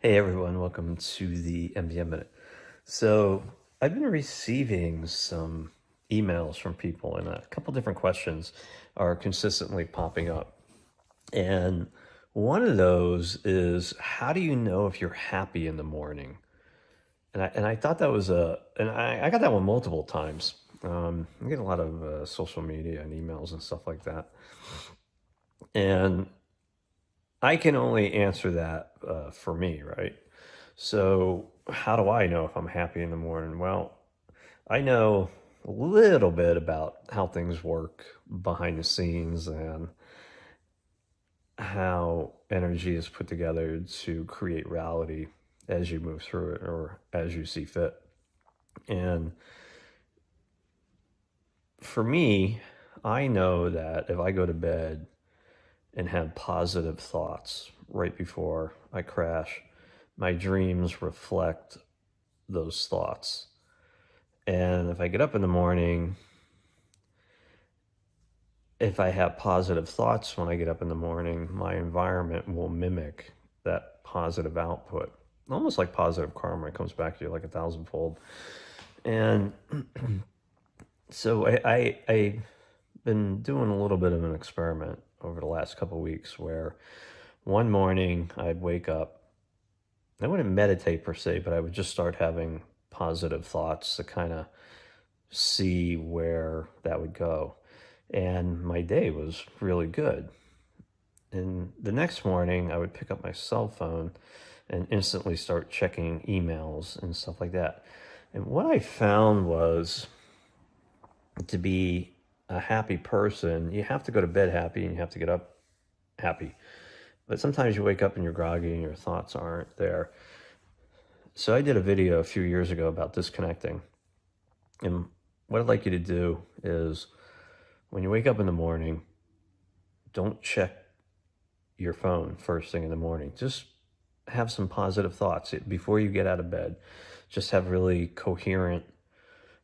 Hey everyone, welcome to the MDM Minute. So, I've been receiving some emails from people, and a couple different questions are consistently popping up. And one of those is, how do you know if you're happy in the morning? And I thought that was I got that one multiple times. I get a lot of social media and emails and stuff like that. And I can only answer that for me, right? So, how do I know if I'm happy in the morning? Well, I know a little bit about how things work behind the scenes and how energy is put together to create reality as you move through it or as you see fit. And for me, I know that if I go to bed and have positive thoughts right before I crash, my dreams reflect those thoughts. And if I get up in the morning, if I have positive thoughts when I get up in the morning, my environment will mimic that positive output. Almost like positive karma. It comes back to you like a thousandfold. And so I've been doing a little bit of an experiment over the last couple of weeks where one morning I'd wake up. I wouldn't meditate per se, but I would just start having positive thoughts to kind of see where that would go. And my day was really good. And the next morning, I would pick up my cell phone and instantly start checking emails and stuff like that. And what I found was, to be a happy person, you have to go to bed happy and you have to get up happy. But sometimes you wake up and you're groggy and your thoughts aren't there. So I did a video a few years ago about disconnecting. And what I'd like you to do is, when you wake up in the morning, don't check your phone first thing in the morning. Just have some positive thoughts before you get out of bed. Just have really coherent,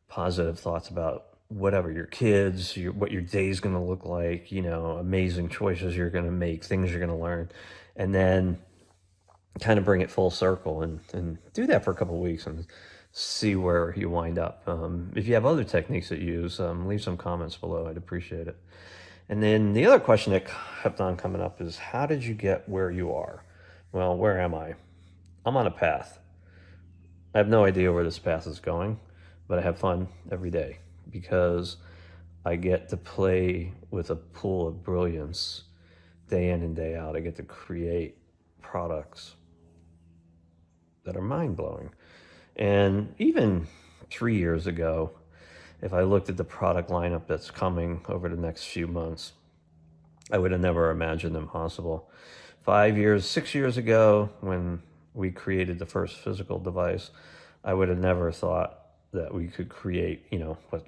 positive thoughts about whatever, your kids, what your day's going to look like, amazing choices you're going to make, things you're going to learn. And then kind of bring it full circle and do that for a couple of weeks and see where you wind up. If you have other techniques that you use, leave some comments below. I'd appreciate it. And then the other question that kept on coming up is, how did you get where you are? Well, where am I? I'm on a path. I have no idea where this path is going, but I have fun every day because I get to play with a pool of brilliance day in and day out. I get to create products that are mind blowing. And even 3 years ago, if I looked at the product lineup that's coming over the next few months, I would have never imagined them possible. 5 years, 6 years ago, when we created the first physical device, I would have never thought that we could create,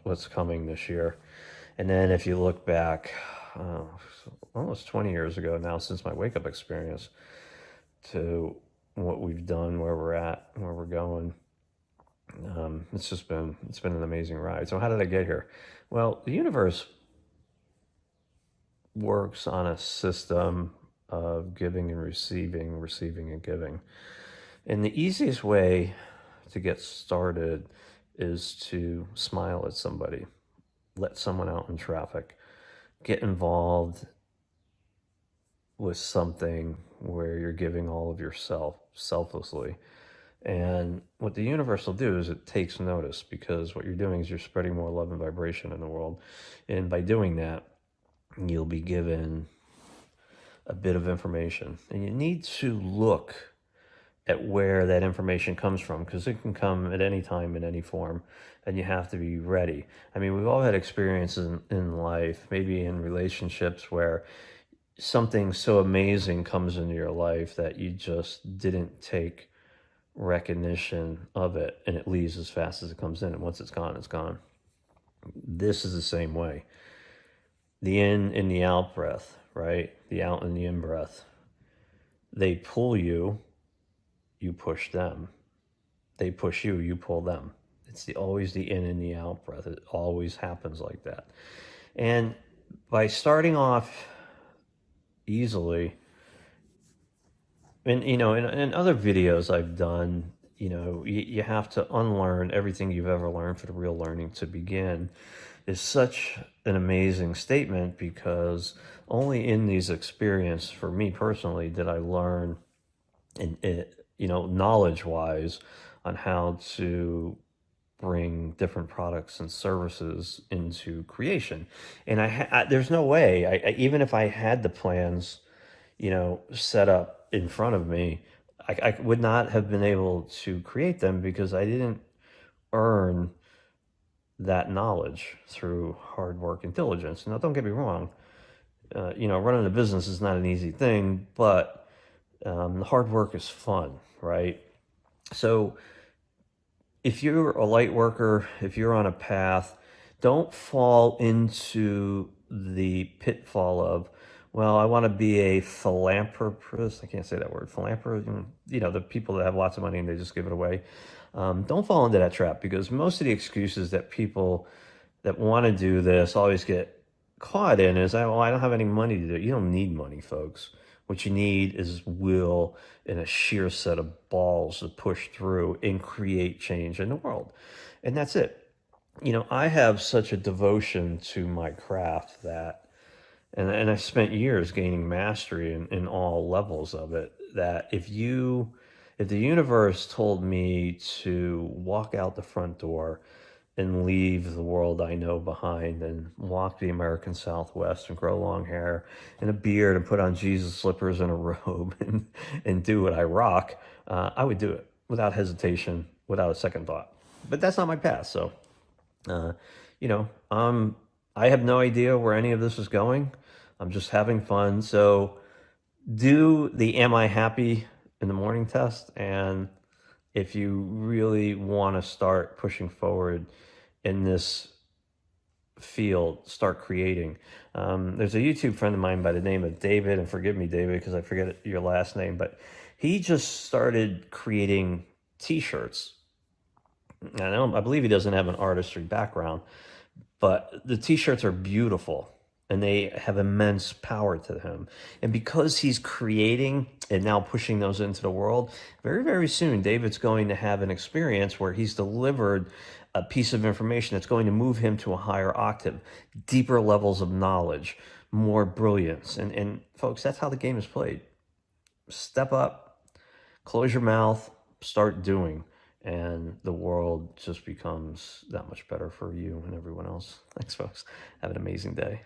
what's coming this year. And then if you look back, almost 20 years ago now, since my wake up experience, to what we've done, where we're at, where we're going, it's been an amazing ride. So how did I get here? Well, the universe works on a system of giving and receiving, receiving and giving. And the easiest way to get started is to smile at somebody, let someone out in traffic, get involved with something where you're giving all of yourself selflessly. And what the universe will do is it takes notice, because what you're doing is you're spreading more love and vibration in the world. And by doing that, you'll be given a bit of information. And you need to look at where that information comes from, because it can come at any time in any form, and you have to be ready. I mean, we've all had experiences in life, maybe in relationships, where something so amazing comes into your life that you just didn't take recognition of it, and it leaves as fast as it comes in, and once it's gone, it's gone. This is the same way. The in and the out breath, right? The out and the in breath. They pull you, you push them. They push you, you pull them. It's always the in and the out breath. It always happens like that. And by starting off easily, And in other videos I've done, you have to unlearn everything you've ever learned for the real learning to begin is such an amazing statement because only in these experiences, for me personally, did I learn, knowledge wise, on how to bring different products and services into creation. And there's no way, even if I had the plans, set up in front of me, I would not have been able to create them because I didn't earn that knowledge through hard work and diligence. Now, don't get me wrong, running a business is not an easy thing, but the hard work is fun, right? So if you're a light worker, if you're on a path, don't fall into the pitfall of, well, I want to be a philanthropist. I can't say that word, philanthropist. The people that have lots of money and they just give it away. Don't fall into that trap because most of the excuses that people that want to do this always get caught in is, well, I don't have any money to do it. You don't need money, folks. What you need is will and a sheer set of balls to push through and create change in the world. And that's it. I have such a devotion to my craft that, and I spent years gaining mastery in all levels of it, that if the universe told me to walk out the front door and leave the world I know behind and walk the American Southwest and grow long hair and a beard and put on Jesus slippers and a robe and do what I rock, I would do it without hesitation, without a second thought. But that's not my path. So, uh, you know, um, I have no idea where any of this is going. I'm just having fun. So do the Am I Happy in the Morning test. And if you really want to start pushing forward in this field, start creating. There's a YouTube friend of mine by the name of David, and forgive me, David, because I forget your last name, but he just started creating T-shirts. I believe he doesn't have an artistry background, but the T-shirts are beautiful and they have immense power to him. And because he's creating and now pushing those into the world, very, very soon, David's going to have an experience where he's delivered a piece of information that's going to move him to a higher octave, deeper levels of knowledge, more brilliance. And folks, that's how the game is played. Step up, close your mouth, start doing, and the world just becomes that much better for you and everyone else. Thanks, folks. Have an amazing day.